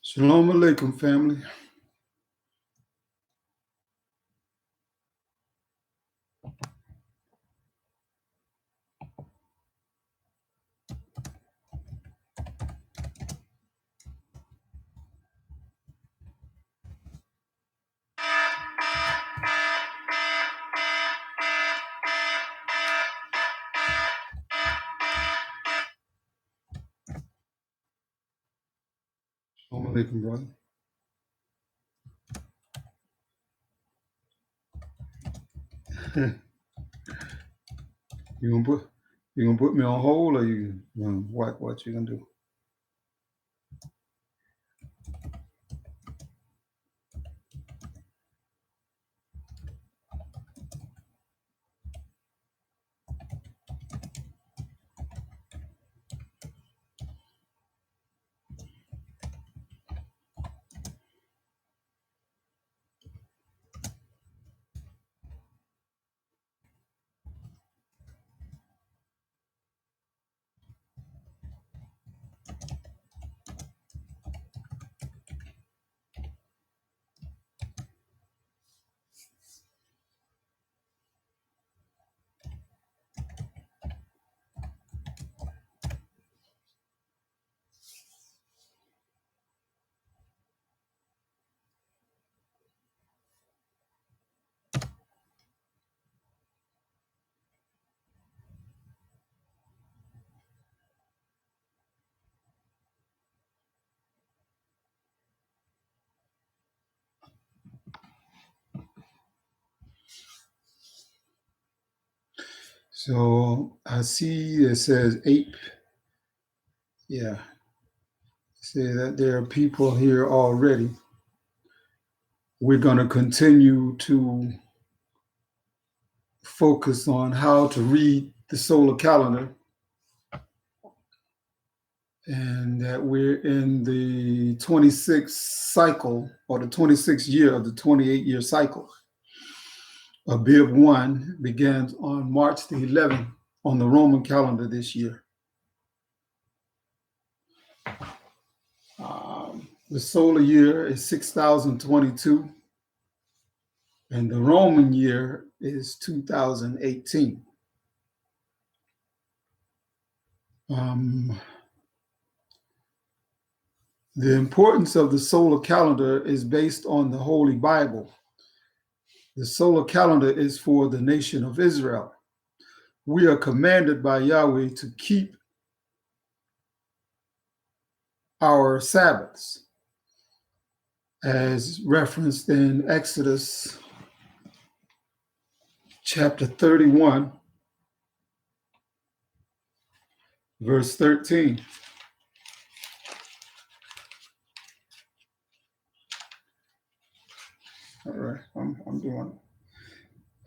Shalom Alaikum, family. Shalom Alaikum, brother. You gonna put me on hold, or you gonna what you gonna do? So I see it says 8. Yeah, say that there are people here already. We're gonna continue to focus on how to read the solar calendar, and that we're in the 26th cycle, or the 26th year of the 28-year cycle. Abib 1 begins on March the 11th on the Roman calendar this year. The solar year is 6022, and the Roman year is 2018. The importance of the solar calendar is based on the Holy Bible. The solar calendar is for the nation of Israel. We are commanded by Yahweh to keep our Sabbaths, as referenced in Exodus chapter 31, verse 13. All right, I'm doing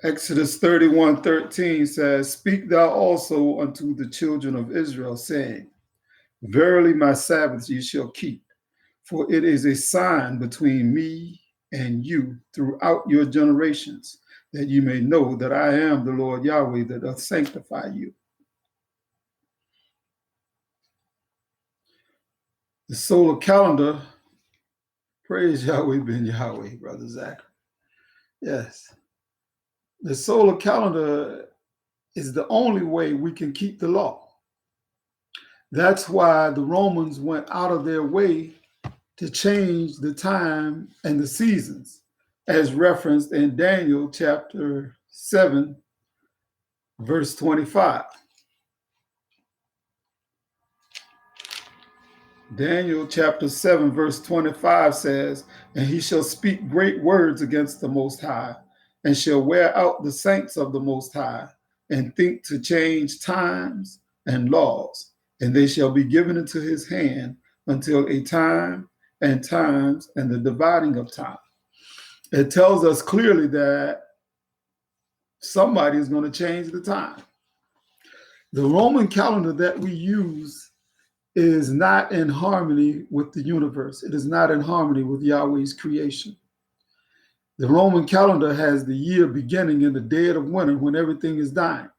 it. Exodus 31:13 says, "Speak thou also unto the children of Israel, saying, Verily my Sabbaths ye shall keep, for it is a sign between me and you throughout your generations, that you may know that I am the Lord Yahweh that doth sanctify you." The solar calendar, praise Yahweh ben Yahweh, Brother Zach. Yes. The solar calendar is the only way we can keep the law. That's why the Romans went out of their way to change the time and the seasons, as referenced in Daniel chapter 7, verse 25. Daniel chapter 7, verse 25 says, "And he shall speak great words against the Most High, and shall wear out the saints of the Most High, and think to change times and laws, and they shall be given into his hand until a time and times and the dividing of time." It tells us clearly that somebody is going to change the time. The Roman calendar that we use is not in harmony with the universe. It is not in harmony with Yahweh's creation. The Roman calendar has the year beginning in the dead of winter when everything is dying.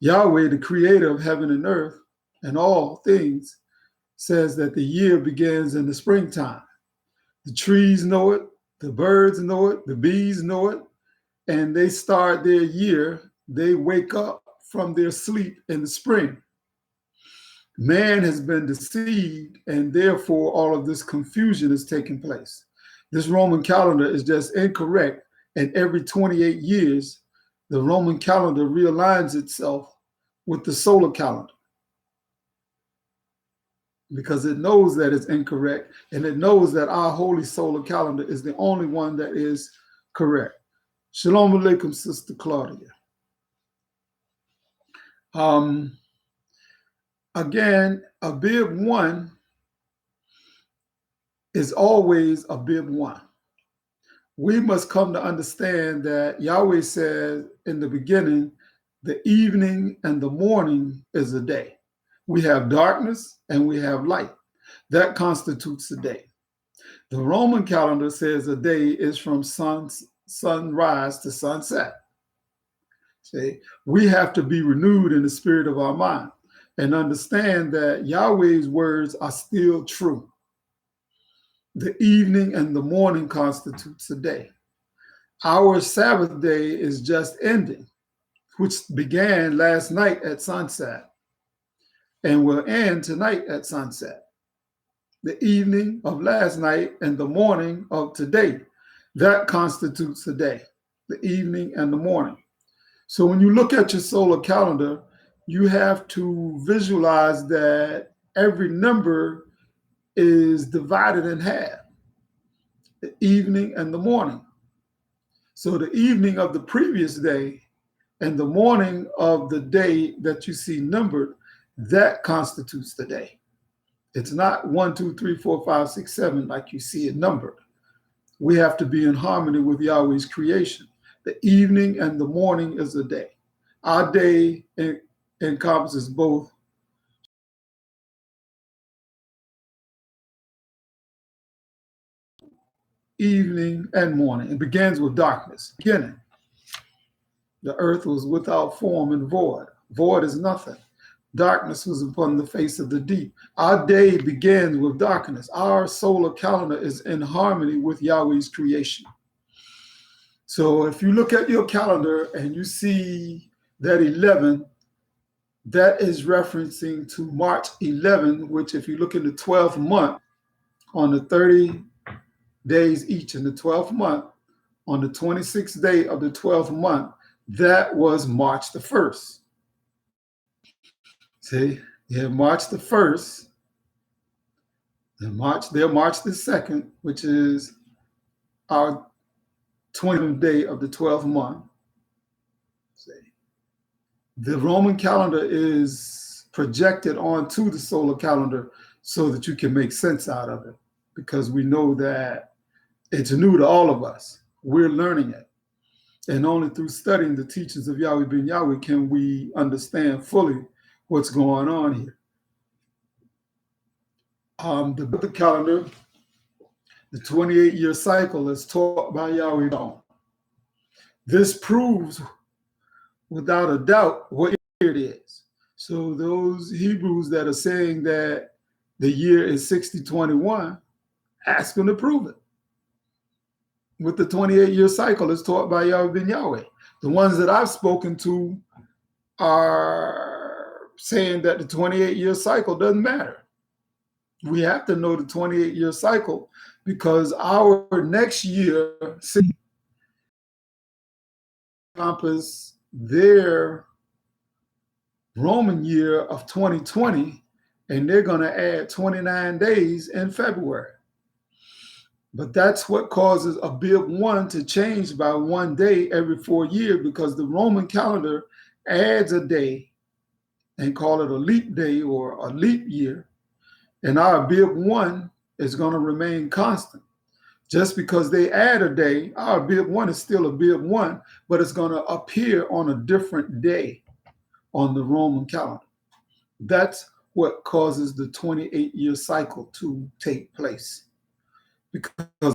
Yahweh, the creator of heaven and earth and all things, says that the year begins in the springtime. The trees know it, the birds know it, the bees know it, and they start their year. They wake up from their sleep in the spring. Man has been deceived, and therefore all of this confusion is taking place. This Roman calendar is just incorrect, and every 28 years, the Roman calendar realigns itself with the solar calendar because it knows that it's incorrect, and it knows that our holy solar calendar is the only one that is correct. Shalom Aleichem, Sister Claudia. Again, a bib one is always a bib one. We must come to understand that Yahweh said in the beginning, the evening and the morning is a day. We have darkness and we have light. That constitutes a day. The Roman calendar says a day is from sunrise to sunset. See, we have to be renewed in the spirit of our mind and understand that Yahweh's words are still true. The evening and the morning constitutes a day. Our Sabbath day is just ending, which began last night at sunset and will end tonight at sunset. The evening of last night and the morning of today, that constitutes the day, the evening and the morning. So when you look at your solar calendar, you have to visualize that every number is divided in half, the evening and the morning. So the evening of the previous day and the morning of the day that you see numbered, that constitutes the day. It's not 1, 2, 3, 4, 5, 6, 7 like you see it numbered. We have to be in harmony with Yahweh's creation. The evening and the morning is a day. Our day encompasses both evening and morning. It begins with darkness. Beginning, the earth was without form and void. Void is nothing. Darkness was upon the face of the deep. Our day begins with darkness. Our solar calendar is in harmony with Yahweh's creation. So if you look at your calendar and you see that 11, that is referencing to March 11, which if you look in the 12th month, on the 30 days each in the 12th month, on the 26th day of the 12th month, that was March the 1st. See, you have March the 1st, and March the 2nd, which is our 20th day of the 12th month. See, the Roman calendar is projected onto the solar calendar so that you can make sense out of it, because we know that it's new to all of us. We're learning it. And only through studying the teachings of Yahweh ben Yahweh can we understand fully what's going on here. The calendar, the 28-year cycle is taught by Yahweh. This proves without a doubt what year it is. So those Hebrews that are saying that the year is 6021, ask them to prove it. With the 28-year cycle is taught by Yahweh ben Yahweh. The ones that I've spoken to are saying that the 28-year cycle doesn't matter. We have to know the 28-year cycle because our next year encompasses their Roman year of 2020, and they're going to add 29 days in February. But that's what causes a bib one to change by 1 day every 4 years, because the Roman calendar adds a day and call it a leap day or a leap year. And our bib one is going to remain constant. Just because they add a day, our bib one is still a bib one, but it's going to appear on a different day on the Roman calendar. That's what causes the 28-year cycle to take place. Because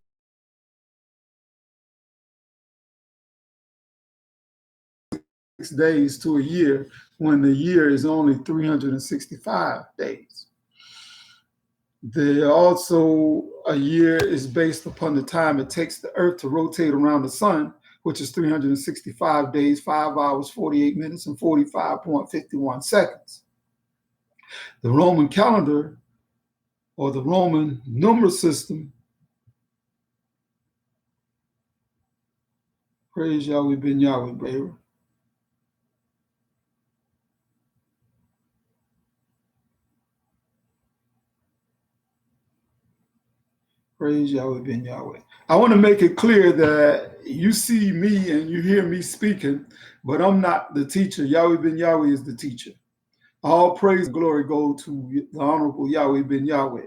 days to a year when the year is only 365 days. Also, a year is based upon the time it takes the earth to rotate around the sun, which is 365 days, 5 hours, 48 minutes, and 45.51 seconds. The Roman calendar, or the Roman numeral system, praise Yahweh ben Yahweh, baby. Praise Yahweh ben Yahweh. I want to make it clear that you see me and you hear me speaking, but I'm not the teacher. Yahweh ben Yahweh is the teacher. All praise and glory go to the Honorable Yahweh ben Yahweh.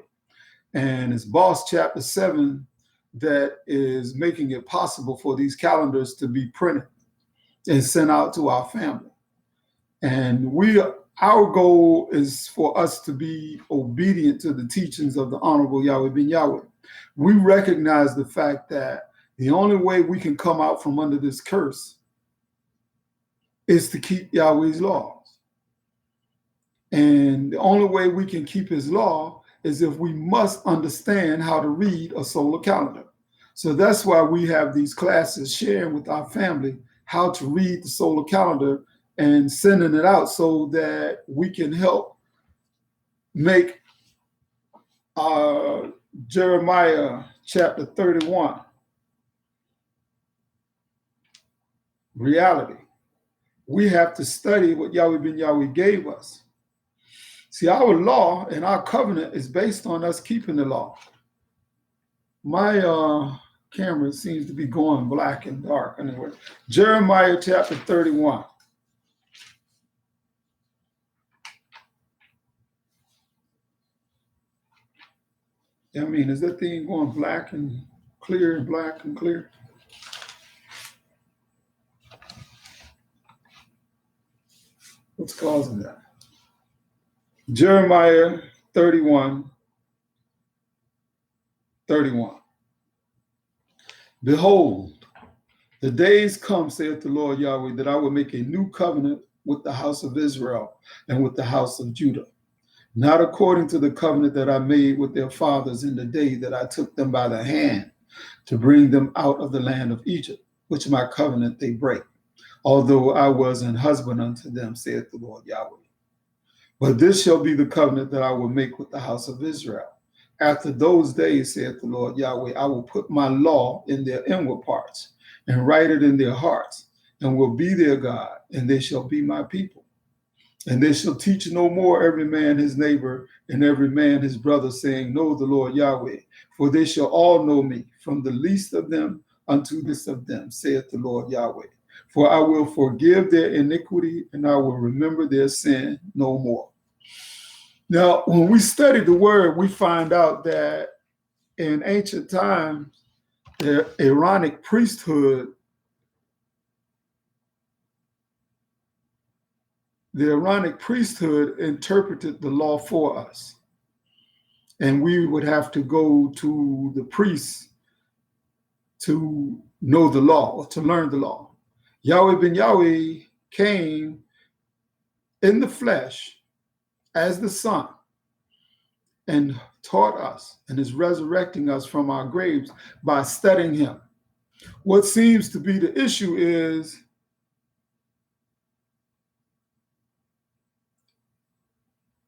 And it's Boss Chapter 7 that is making it possible for these calendars to be printed and sent out to our family. And our goal is for us to be obedient to the teachings of the Honorable Yahweh ben Yahweh. We recognize the fact that the only way we can come out from under this curse is to keep Yahweh's laws. And the only way we can keep his law is if we must understand how to read a solar calendar. So that's why we have these classes sharing with our family how to read the solar calendar and sending it out so that we can help make Jeremiah chapter 31 reality. We have to study what Yahweh ben Yahweh gave us. See, our law and our covenant is based on us keeping the law. My camera seems to be going black and dark anyway. Jeremiah chapter 31. I mean, is that thing going black and clear and black and clear? What's causing that? Jeremiah 31. Behold, the days come, saith the Lord Yahweh, that I will make a new covenant with the house of Israel and with the house of Judah, not according to the covenant that I made with their fathers in the day that I took them by the hand to bring them out of the land of Egypt, which my covenant they break, although I was an husband unto them, saith the Lord Yahweh. But this shall be the covenant that I will make with the house of Israel. After those days, saith the Lord Yahweh, I will put my law in their inward parts and write it in their hearts, and will be their God, and they shall be my people. And they shall teach no more every man his neighbor and every man his brother, saying, Know the Lord Yahweh, for they shall all know me, from the least of them unto the least of them, saith the Lord Yahweh. For I will forgive their iniquity, and I will remember their sin no more. Now, when we study the word, we find out that in ancient times, the Aaronic priesthood interpreted the law for us. And we would have to go to the priests to know the law, or to learn the law. Yahweh ben Yahweh came in the flesh as the Son and taught us and is resurrecting us from our graves by studying him. What seems to be the issue is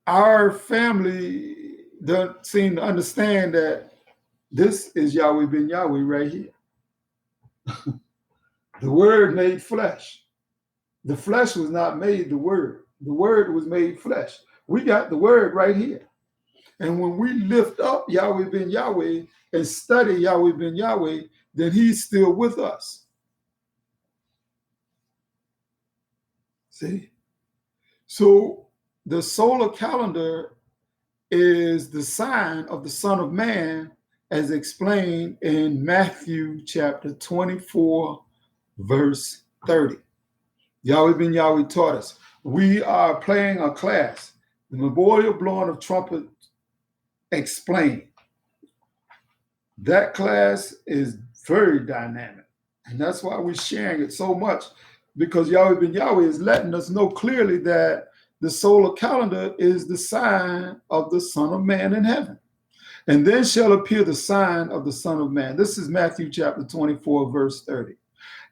our family doesn't seem to understand that this is Yahweh ben Yahweh right here. The word made flesh. The flesh was not made the word. The word was made flesh. We got the word right here. And when we lift up Yahweh ben Yahweh and study Yahweh ben Yahweh, then he's still with us. See? So the solar calendar is the sign of the Son of Man, as explained in Matthew chapter 24, verse 30. Yahweh ben Yahweh taught us. We are playing a class, the memorial blowing of trumpet explained. That class is very dynamic. And that's why we're sharing it so much, because Yahweh ben Yahweh is letting us know clearly that the solar calendar is the sign of the Son of Man in heaven. And then shall appear the sign of the Son of Man. This is Matthew chapter 24, verse 30.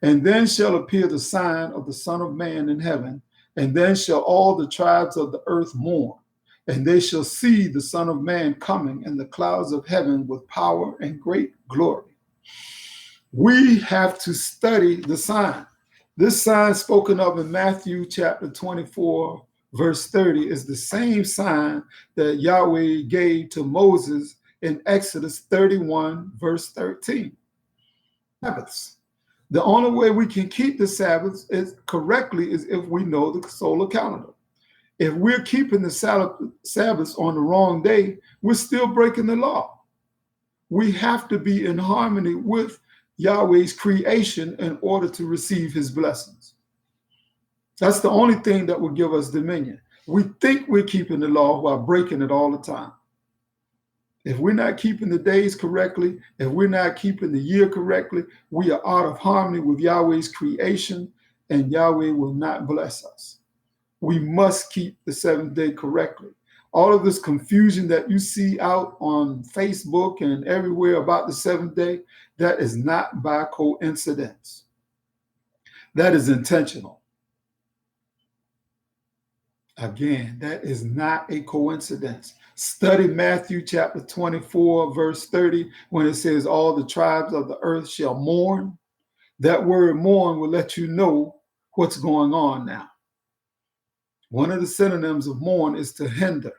And then shall appear the sign of the Son of Man in heaven, and then shall all the tribes of the earth mourn, and they shall see the Son of Man coming in the clouds of heaven with power and great glory. We have to study the sign. This sign spoken of in Matthew chapter 24, verse 30 is the same sign that Yahweh gave to Moses in Exodus 31, verse 13. Sabbaths. The only way we can keep the Sabbath correctly is if we know the solar calendar. If we're keeping the Sabbaths on the wrong day, we're still breaking the law. We have to be in harmony with Yahweh's creation in order to receive his blessings. That's the only thing that will give us dominion. We think we're keeping the law while breaking it all the time. If we're not keeping the days correctly, if we're not keeping the year correctly, we are out of harmony with Yahweh's creation, and Yahweh will not bless us. We must keep the seventh day correctly. All of this confusion that you see out on Facebook and everywhere about the seventh day, that is not by coincidence. That is intentional. Again, that is not a coincidence. Study Matthew chapter 24, verse 30, when it says all the tribes of the earth shall mourn. That word mourn will let you know what's going on now. One of the synonyms of mourn is to hinder.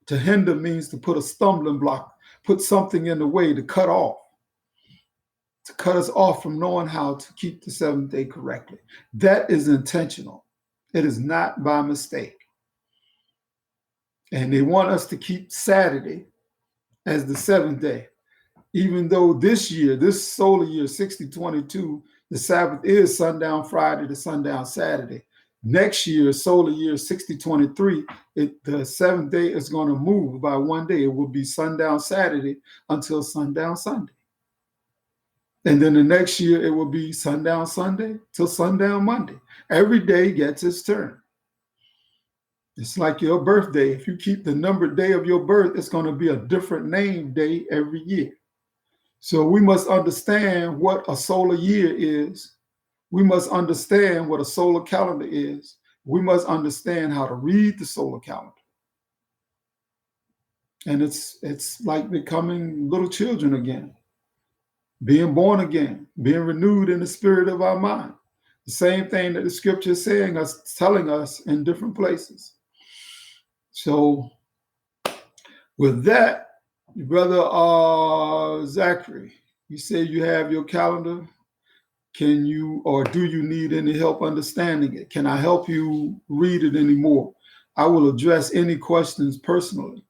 To hinder means to put a stumbling block, put something in the way, to cut off. To cut us off from knowing how to keep the seventh day correctly. That is intentional. It is not by mistake. And they want us to keep Saturday as the seventh day. Even though this year, this solar year, 6022, the Sabbath is sundown Friday to sundown Saturday. Next year, solar year 6023, the seventh day is going to move by one day. It will be sundown Saturday until sundown Sunday. And then the next year, it will be sundown Sunday till sundown Monday. Every day gets its turn. It's like your birthday. If you keep the numbered day of your birth, it's going to be a different name day every year. So we must understand what a solar year is. We must understand what a solar calendar is. We must understand how to read the solar calendar. And it's like becoming little children again, being born again, being renewed in the spirit of our mind. The same thing that the scripture is saying us, telling us in different places. So with that, Brother Zachary, you say you have your calendar. Can you, or do you need any help understanding it? Can I help you read it anymore? I will address any questions personally.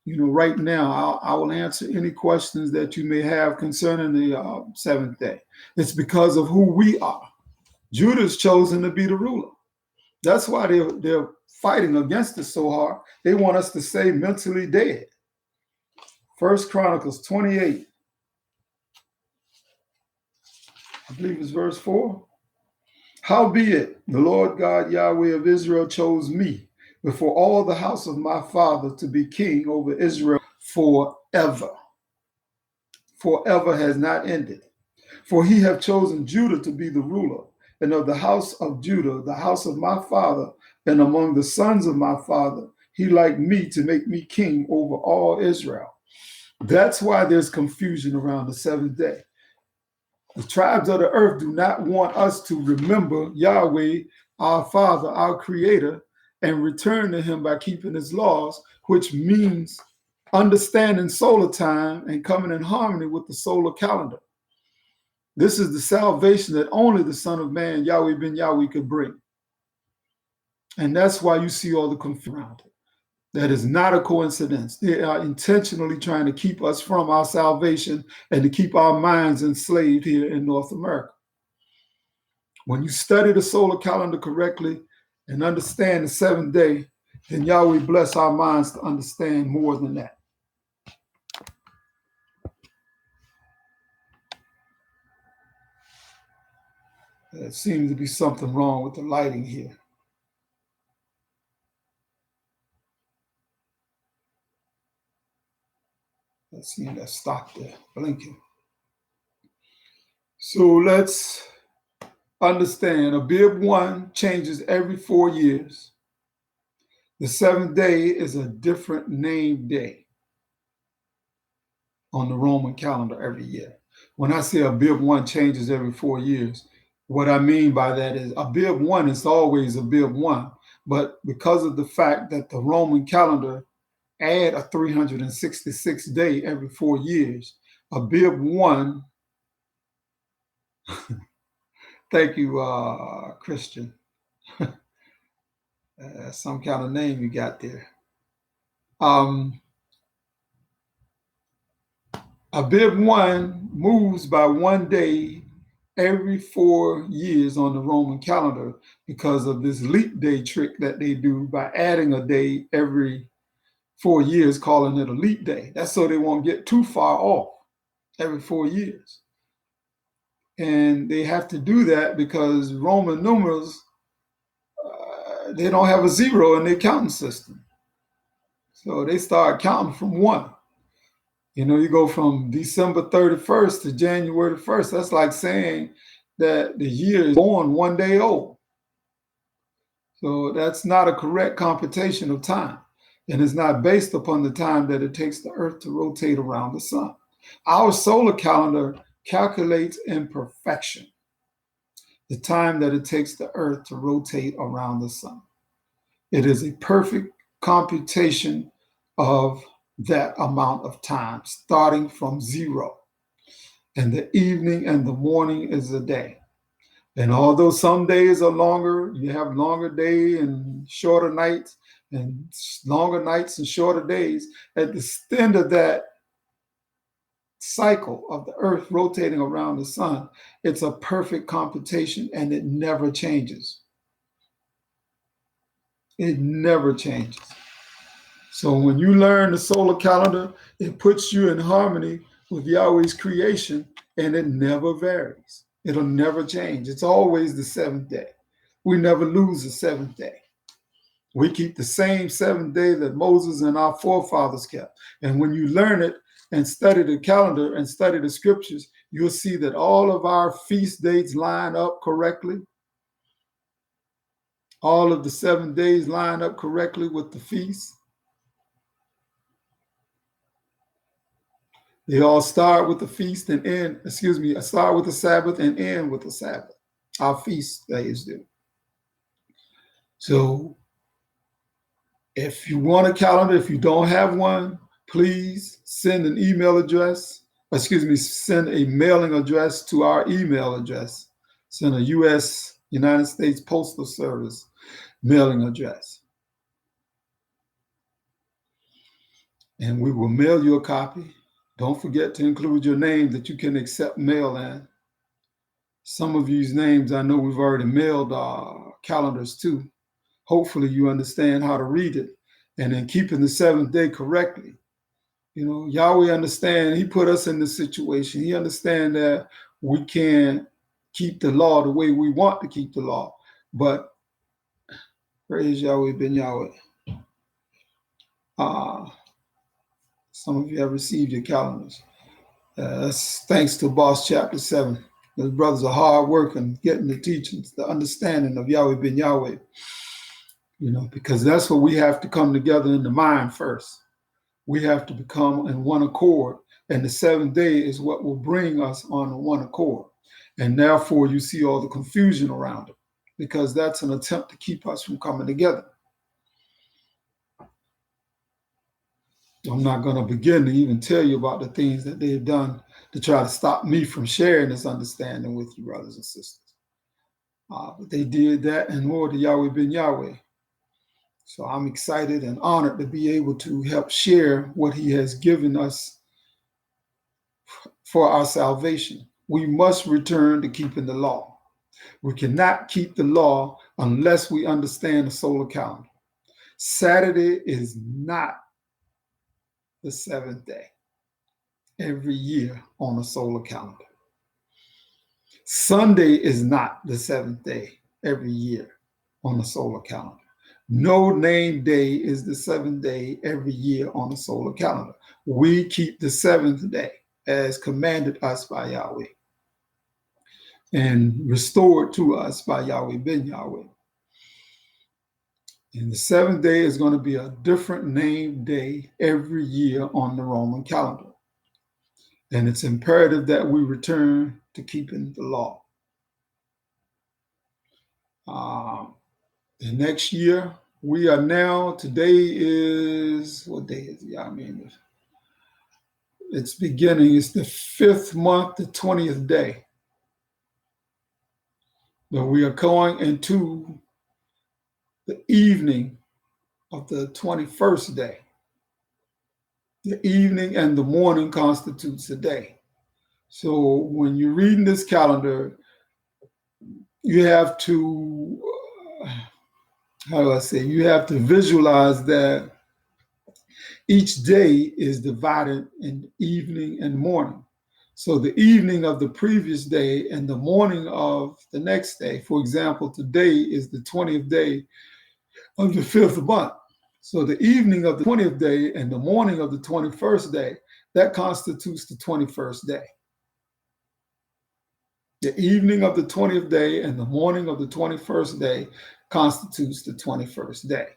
Right now, I will answer any questions that you may have concerning the seventh day. It's because of who we are. Judah's chosen to be the ruler. That's why they're fighting against us so hard. They want us to stay mentally dead. 1 Chronicles 28, I believe it's verse 4. Howbeit, the Lord God Yahweh of Israel chose me before all the house of my father to be king over Israel forever. Forever has not ended. For he hath chosen Judah to be the ruler, and of the house of Judah, the house of my father, and among the sons of my father, he liked me to make me king over all Israel. That's why there's confusion around the seventh day. The tribes of the earth do not want us to remember Yahweh, our Father, our Creator, and return to him by keeping his laws, which means understanding solar time and coming in harmony with the solar calendar. This is the salvation that only the Son of Man, Yahweh ben Yahweh, could bring. And that's why you see all the confusion around it. That is not a coincidence. They are intentionally trying to keep us from our salvation and to keep our minds enslaved here in North America. When you study the solar calendar correctly and understand the seventh day, then Yahweh bless our minds to understand more than that. There seems to be something wrong with the lighting here. Let's see, that stopped there, blinking. So let's understand, Abib 1 changes every 4 years. The seventh day is a different named day on the Roman calendar every year. When I say Abib 1 changes every 4 years, what I mean by that is Abib 1 is always Abib 1, but because of the fact that the Roman calendar add a 366 day every 4 years, Abib 1, thank you, Christian. Some kind of name you got there. Abib 1 moves by 1 day every 4 years on the Roman calendar because of this leap day trick that they do by adding a day every 4 years, calling it a leap day. That's so they won't get too far off every 4 years. And they have to do that because Roman numerals, they don't have a zero in their counting system. So they start counting from 1. You know, you go from December 31st to January 1st. That's like saying that the year is born 1 day old. So that's not a correct computation of time. And it's not based upon the time that it takes the earth to rotate around the sun. Our solar calendar calculates in perfection the time that it takes the earth to rotate around the sun. It is a perfect computation of that amount of time, starting from 0. And the evening and the morning is a day. And although some days are longer, you have longer day and shorter nights, and longer nights and shorter days. At the end of that cycle of the earth rotating around the sun, it's a perfect computation and it never changes. It never changes. So when you learn the solar calendar, it puts you in harmony with Yahweh's creation, and it never varies. It'll never change. It's always the 7th day. We never lose the 7th day. We keep the same 7th day that Moses and our forefathers kept. And when you learn it and study the calendar and study the scriptures, you'll see that all of our feast dates line up correctly. All of the 7 days line up correctly with the feast. They all start with the feast and start with the Sabbath and end with the Sabbath. Our feast days do. So if you want a calendar, if you don't have one, please send an email address, send a mailing address to our email address. Send a U.S. United States Postal Service mailing address. And we will mail you a copy. Don't forget to include your name that you can accept mail in. Some of you's names I know we've already mailed calendars to. Hopefully you understand how to read it. And in keeping the 7th day correctly. You know, Yahweh understand, he put us in this situation. He understand that we can't keep the law the way we want to keep the law. But praise Yahweh ben Yahweh. Some of you have received your calendars. That's thanks to Boss Chapter 7. Those brothers are hard working, getting the teachings, the understanding of Yahweh ben Yahweh. You know, because that's what we have to come together in the mind first. We have to become in one accord. And the 7th day is what will bring us on one accord. And therefore you see all the confusion around it, because that's an attempt to keep us from coming together. I'm not going to begin to even tell you about the things that they've done to try to stop me from sharing this understanding with you, brothers and sisters. But they did that and more to Yahweh ben Yahweh. So I'm excited and honored to be able to help share what he has given us for our salvation. We must return to keeping the law. We cannot keep the law unless we understand the solar calendar. Saturday is not the 7th day every year on the solar calendar. Sunday is not the 7th day every year on the solar calendar. No named day is the 7th day every year on the solar calendar. we keep the seventh day as commanded us by Yahweh and restored to us by Yahweh ben Yahweh. And the seventh day is going to be a different named day every year on the Roman calendar. And it's imperative that we return to keeping the law. The next year, we are now, today is, what day is it? I mean, it's beginning, it's the 5th month, the 20th day. But we are going into the evening of the 21st day. The evening and the morning constitutes the day. So when you're reading this calendar, you have to, how do I say, you have to visualize that each day is divided in evening and morning. So the evening of the previous day and the morning of the next day, for example, today is the 20th day of the 5th month. So the evening of the 20th day and the morning of the 21st day, that constitutes the 21st day. The evening of the 20th day and the morning of the 21st day constitutes the 21st day.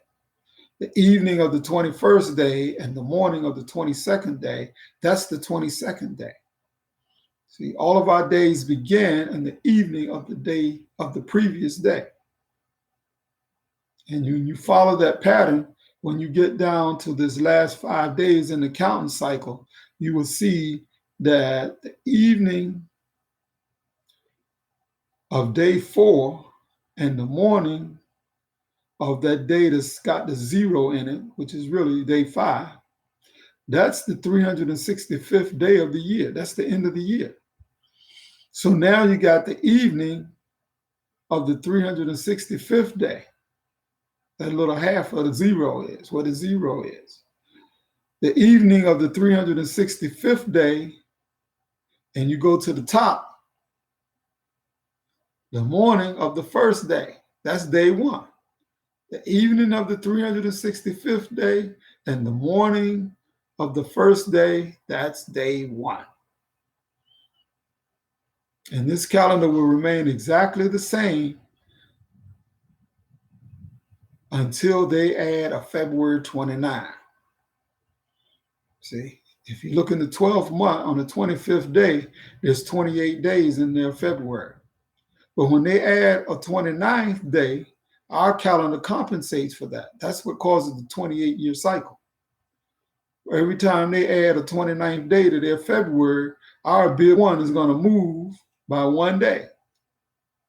The evening of the 21st day and the morning of the 22nd day, that's the 22nd day. See, all of our days begin in the evening of the day of the previous day. And you follow that pattern, when you get down to this last 5 days in the counting cycle, you will see that the evening of day 4 and the morning of that day that's got the 0 in it, which is really day 5, that's the 365th day of the year. That's the end of the year. So now you got the evening of the 365th day. That little half of the 0 is, what the 0 is. The evening of the 365th day, and you go to the top, the morning of the first day. That's day 1. The evening of the 365th day and the morning of the first day, that's day 1. And this calendar will remain exactly the same until they add a February 29. See, if you look in the 12th month, on the 25th day, there's 28 days in there, February. But when they add a 29th day, our calendar compensates for that. That's what causes the 28-year cycle. Every time they add a 29th day to their February, our big one is going to move by 1 day.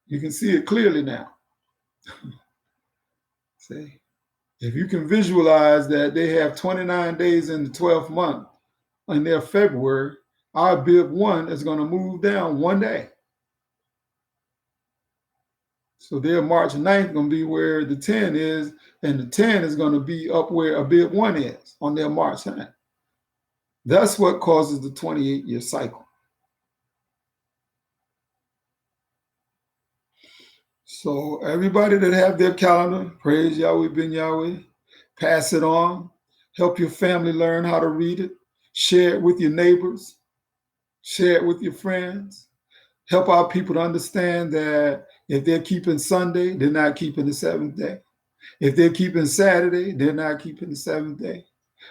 You can see it clearly now. See, if you can visualize that they have 29 days in the 12th month in their February, our big one is going to move down 1 day. So their March 9th going to be where the 10 is, and the 10 is going to be up where a big one is on their March 9th. That's what causes the 28-year cycle. So everybody that have their calendar, praise Yahweh ben Yahweh, pass it on, help your family learn how to read it, share it with your neighbors, share it with your friends, help our people to understand that if they're keeping Sunday, they're not keeping the 7th day. If they're keeping Saturday, they're not keeping the 7th day.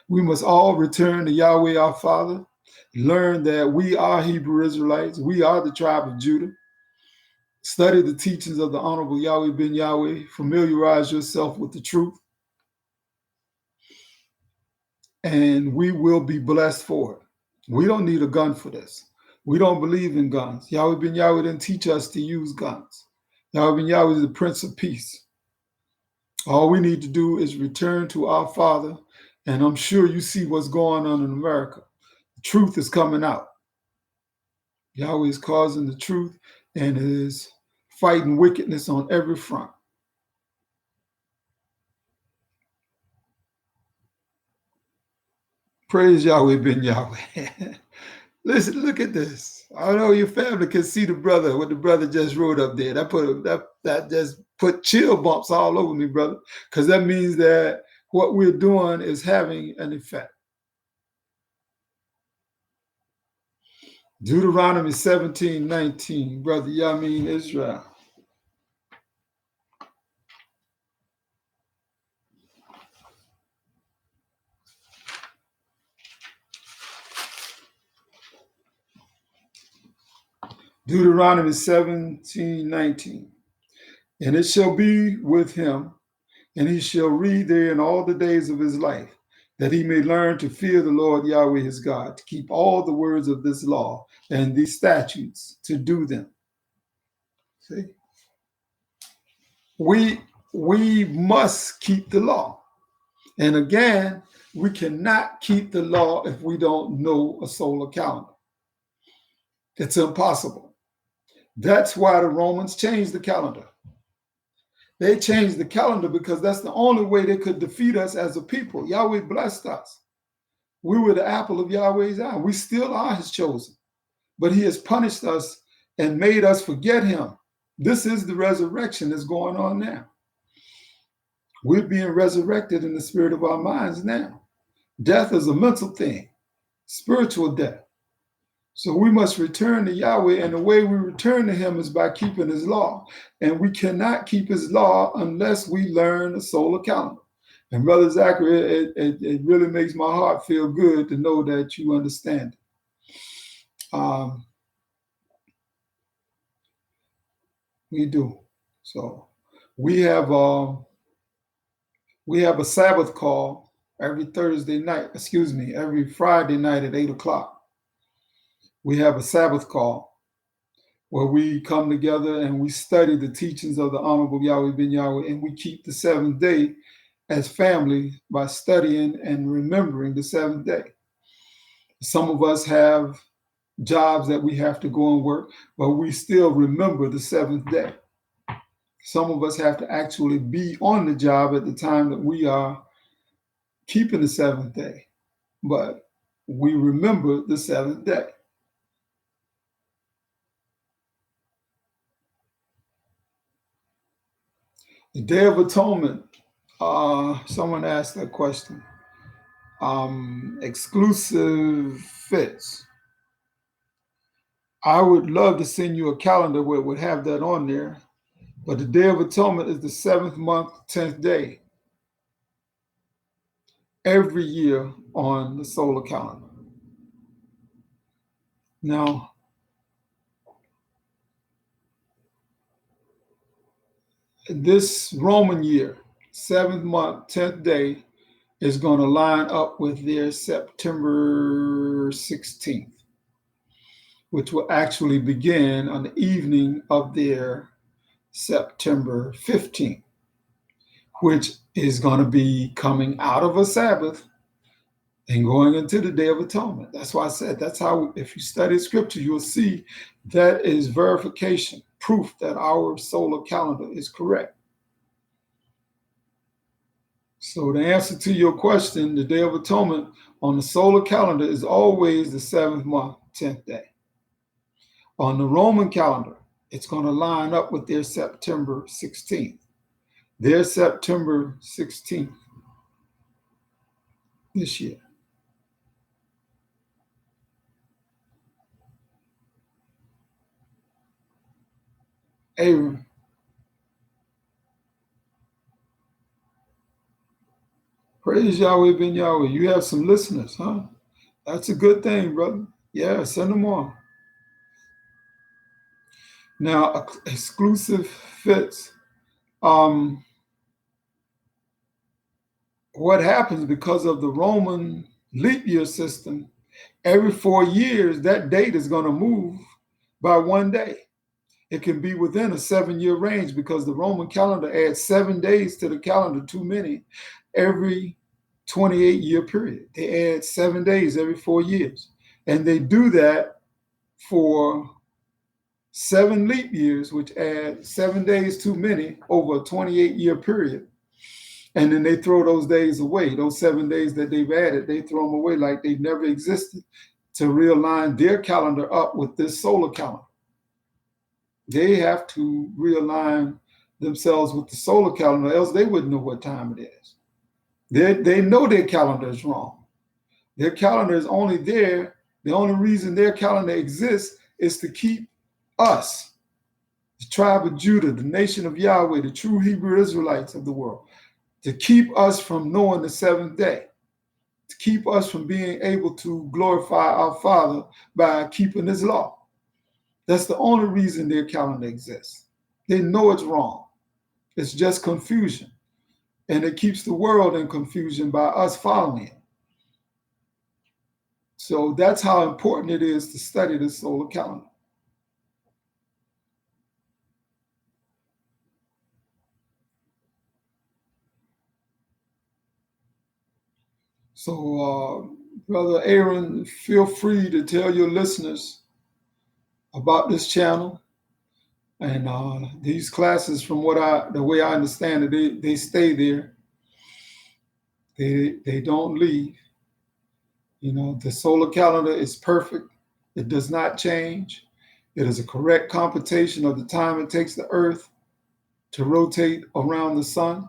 We must all return to Yahweh our Father, learn that we are Hebrew Israelites, we are the tribe of Judah. Study the teachings of the Honorable Yahweh ben Yahweh, familiarize yourself with the truth, and we will be blessed for it. We don't need a gun for this. We don't believe in guns. Yahweh ben Yahweh didn't teach us to use guns. Yahweh ben Yahweh is the Prince of Peace. All we need to do is return to our Father, and I'm sure you see what's going on in America. The truth is coming out. Yahweh is causing the truth and is fighting wickedness on every front. Praise Yahweh ben Yahweh. Listen, look at this. I know your family can see the brother, what the brother just wrote up there. That just put chill bumps all over me, brother, because that means that what we're doing is having an effect. Deuteronomy 17:19, Brother Yamin Israel. Deuteronomy 17:19. And it shall be with him, and he shall read therein all the days of his life, that he may learn to fear the Lord Yahweh his God, to keep all the words of this law and these statutes, to do them. See? We must keep the law. And again, we cannot keep the law if we don't know a solar calendar. It's impossible. That's why the Romans changed the calendar. They changed the calendar because that's the only way they could defeat us as a people. Yahweh blessed us. We were the apple of Yahweh's eye. We still are his chosen. But he has punished us and made us forget him. This is the resurrection that's going on now. We're being resurrected in the spirit of our minds now. Death is a mental thing, spiritual death. So we must return to Yahweh, and the way we return to him is by keeping his law. And we cannot keep his law unless we learn the solar calendar. And Brother Zachary, it really makes my heart feel good to know that you understand it. We do. So we have a Sabbath call every Friday night at 8 o'clock. We have a Sabbath call where we come together and we study the teachings of the Honorable Yahweh ben Yahweh, and we keep the seventh day as family by studying and remembering the seventh day. Some of us have jobs that we have to go and work, but we still remember the seventh day. Some of us have to actually be on the job at the time that we are keeping the seventh day, but we remember the seventh day. The Day of Atonement, someone asked that question. Exclusive fits. I would love to send you a calendar where it would have that on there, but the Day of Atonement is the 7th month, 10th day, every year on the solar calendar. Now, this Roman year, 7th month, 10th day, is going to line up with their September 16th, which will actually begin on the evening of their September 15th, which is going to be coming out of a Sabbath and going into the Day of Atonement. That's why I said that's how, if you study scripture, you'll see that is verification, proof that our solar calendar is correct. So the answer to your question, the Day of Atonement on the solar calendar is always the 7th month, 10th day. On the Roman calendar, it's going to line up with their September 16th. Their September 16th this year. Aaron. Praise Yahweh ben Yahweh. You have some listeners, huh? That's a good thing, brother. Yeah, send them on. Now, exclusive fits. What happens because of the Roman leap year system, every 4 years, that date is going to move by 1 day. It can be within a 7-year range because the Roman calendar adds 7 days to the calendar, too many, every 28-year period. They add 7 days every 4 years. And they do that for 7 leap years, which add 7 days too many over a 28-year period. And then they throw those days away. Those 7 days that they've added, they throw them away like they've never existed to realign their calendar up with this solar calendar. They have to realign themselves with the solar calendar, else they wouldn't know what time it is. They know their calendar is wrong. Their calendar is only there The only reason their calendar exists is to keep us, the tribe of Judah, the nation of Yahweh, the true Hebrew Israelites of the world, to keep us from knowing the seventh day, to keep us from being able to glorify our Father by keeping his law. That's the only reason their calendar exists. They know it's wrong. It's just confusion. And it keeps the world in confusion by us following it. So that's how important it is to study the solar calendar. So, Brother Aaron, feel free to tell your listeners about this channel. And these classes, from the way I understand it, they stay there. They don't leave. You know, the solar calendar is perfect. It does not change. It is a correct computation of the time it takes the Earth to rotate around the sun.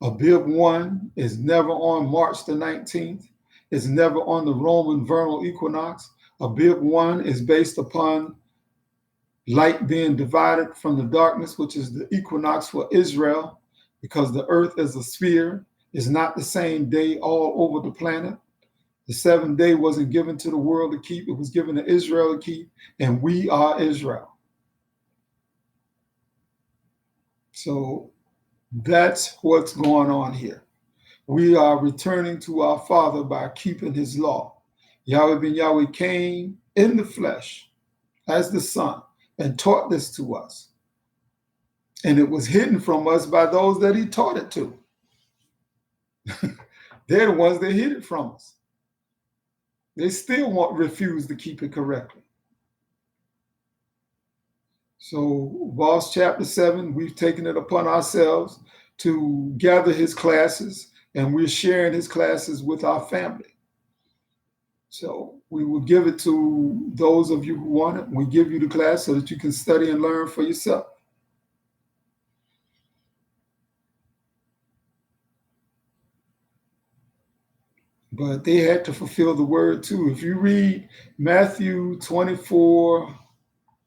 Abib 1 is never on March the 19th. It's never on the Roman vernal equinox. Abib 1 is based upon light being divided from the darkness, which is the equinox for Israel, because the earth is a sphere, is not the same day all over the planet. The seventh day wasn't given to the world to keep, it was given to Israel to keep, and we are Israel. So that's what's going on here. We are returning to our Father by keeping his law. Yahweh ben Yahweh came in the flesh as the Son and taught this to us. And it was hidden from us by those that he taught it to. They're the ones that hid it from us. They still refuse to keep it correctly. So, Boss chapter 7, we've taken it upon ourselves to gather his classes, and we're sharing his classes with our family. So we will give it to those of you who want it. We give you the class so that you can study and learn for yourself. But they had to fulfill the word too. If you read Matthew 24,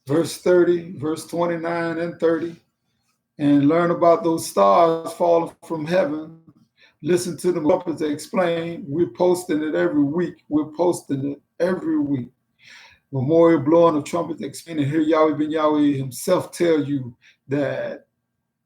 verse 30, verse 29 and 30, and learn about those stars falling from heaven, listen to the trumpets explain. We're posting it every week. Memorial blowing of trumpets explain, and hear Yahweh ben Yahweh himself tell you that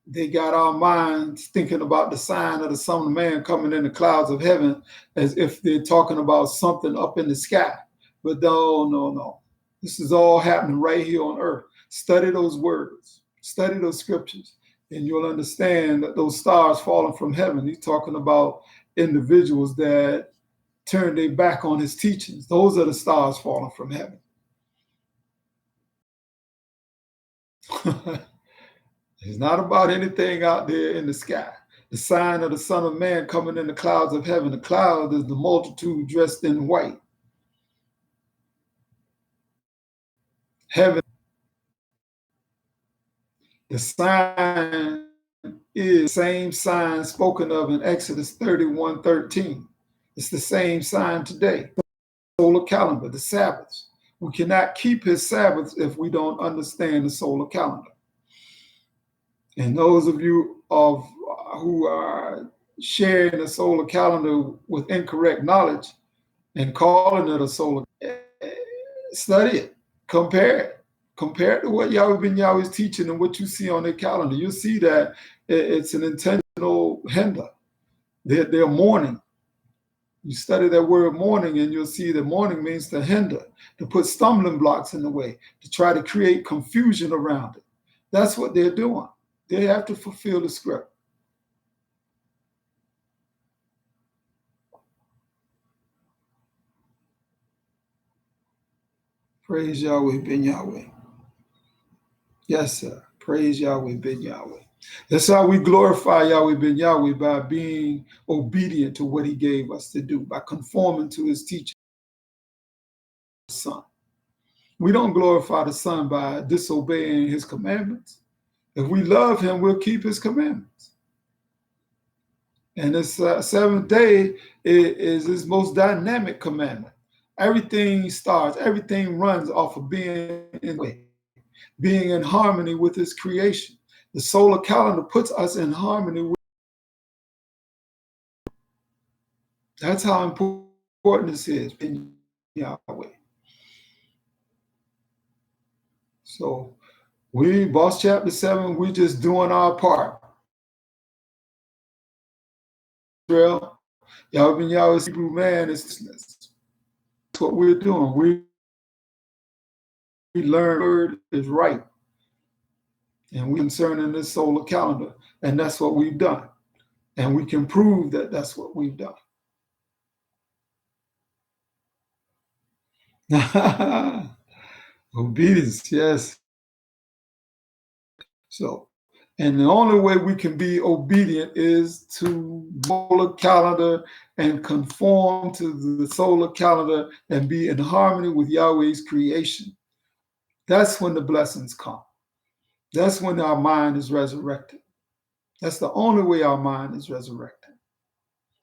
they got our minds thinking about the sign of the Son of Man coming in the clouds of heaven as if they're talking about something up in the sky. But no. This is all happening right here on earth. Study those words, study those scriptures, and you'll understand that those stars falling from heaven, he's talking about individuals that turned their back on his teachings. Those are the stars falling from heaven. It's not about anything out there in the sky. The sign of the Son of Man coming in the clouds of heaven. The cloud is the multitude dressed in white. Heaven, the sign is the same sign spoken of in Exodus 31:13. It's the same sign today. The solar calendar, the Sabbaths. We cannot keep his Sabbaths if we don't understand the solar calendar. And those of you who are sharing the solar calendar with incorrect knowledge and calling it a solar, study it, compare it. Compare it to what Yahweh ben Yahweh is teaching and what you see on their calendar. You'll see that it's an intentional hinder. They're mourning. You study that word mourning and you'll see that mourning means to hinder, to put stumbling blocks in the way, to try to create confusion around it. That's what they're doing. They have to fulfill the script. Praise Yahweh ben Yahweh. Yes, sir. Praise Yahweh ben Yahweh. That's how we glorify Yahweh ben Yahweh, by being obedient to what he gave us to do, by conforming to his teaching. Son. We don't glorify the Son by disobeying his commandments. If we love him, we'll keep his commandments. And this seventh day is his most dynamic commandment. Everything starts, everything runs off of being in way, being in harmony with its creation. The solar calendar puts us in harmony with. That's how important this is in Yahweh. So Boss Chapter 7, we just doing our part. Israel, Yahweh's Hebrew man is that's what we're doing. We learn the word is right. And we concerning this solar calendar. And that's what we've done. And we can prove that that's what we've done. Obedience, yes. So, and the only way we can be obedient is to solar calendar and conform to the solar calendar and be in harmony with Yahweh's creation. That's when the blessings come. That's when our mind is resurrected. That's the only way our mind is resurrected.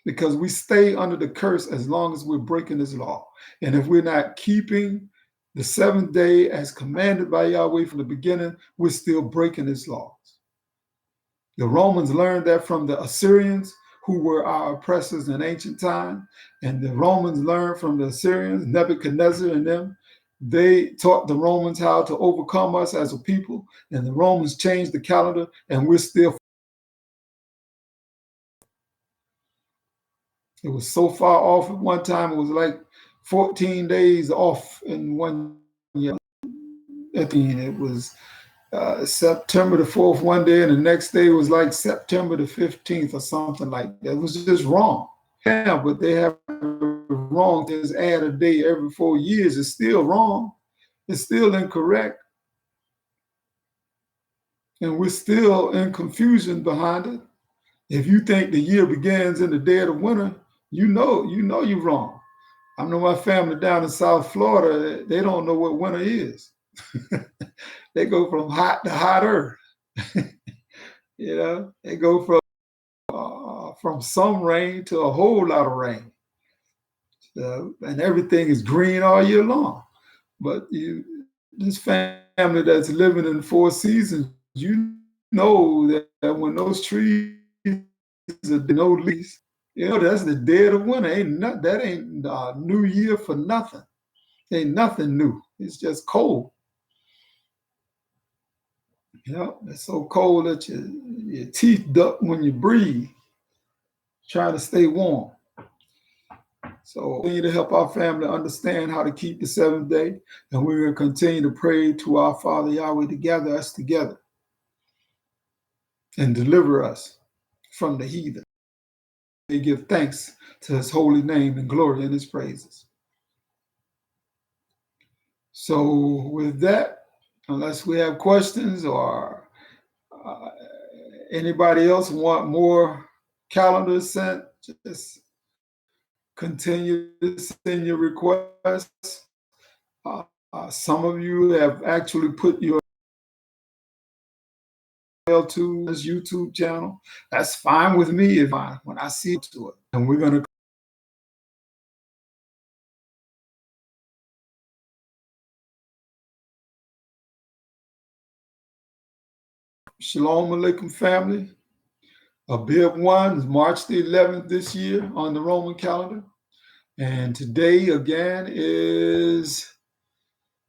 Because we stay under the curse as long as we're breaking his law. And if we're not keeping the seventh day as commanded by Yahweh from the beginning, we're still breaking his laws. The Romans learned that from the Assyrians, who were our oppressors in ancient time. And the Romans learned from the Assyrians, Nebuchadnezzar and them. They taught the Romans how to overcome us as a people. And the Romans changed the calendar, and we're still. It was so far off at one time, it was like 14 days off in one year. It was September the 4th one day, and the next day was like September the 15th or something like that. It was just wrong. Yeah, but they have wrong. Just add a day every 4 years. It's still wrong. It's still incorrect. And we're still in confusion behind it. If you think the year begins in the dead of winter, you know you're wrong. I know my family down in South Florida, they don't know what winter is. They go from hot to hotter. They go from some rain to a whole lot of rain. And everything is green all year long. But this family that's living in 4 seasons, you know that when those trees are no leaves, that's the dead of winter. That ain't New Year for nothing. Ain't nothing new. It's just cold. It's so cold that your teeth duck when you breathe, trying to stay warm. So we need to help our family understand how to keep the seventh day, and we're going to continue to pray to our Father Yahweh to gather us together and deliver us from the heathen. We give thanks to his holy name and glory in his praises. So with that, unless we have questions or anybody else want more calendars sent, just continue to send your requests. Some of you have actually put your to this YouTube channel. That's fine with me when I see to it. And we're going to Shalom Alaikum family. Abib 1 is March the 11th this year on the Roman calendar. And today again is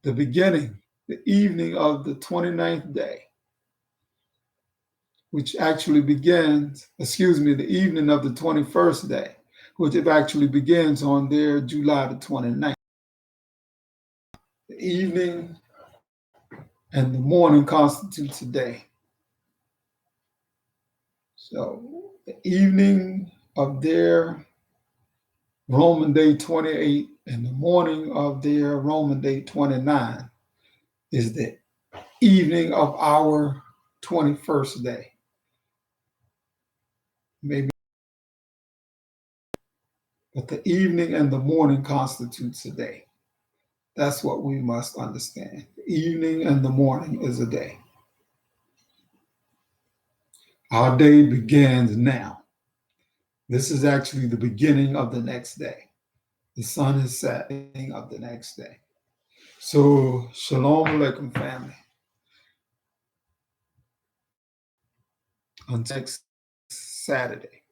the beginning, the evening of the 29th day, which actually begins, the evening of the 21st day, which it actually begins on there July the 29th. The evening and the morning constitutes a day. So the evening of their Roman day 28 and the morning of their Roman day 29 is the evening of our 21st day. Maybe, but the evening and the morning constitutes a day. That's what we must understand. The evening and the morning is a day. Our day begins now. This is actually the beginning of the next day. the sun is setting of the next day. So, Shalom Aleichem, family. Until next Saturday.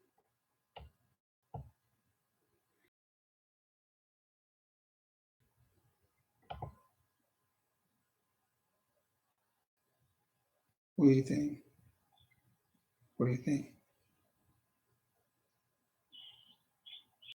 What do you think? What do you think?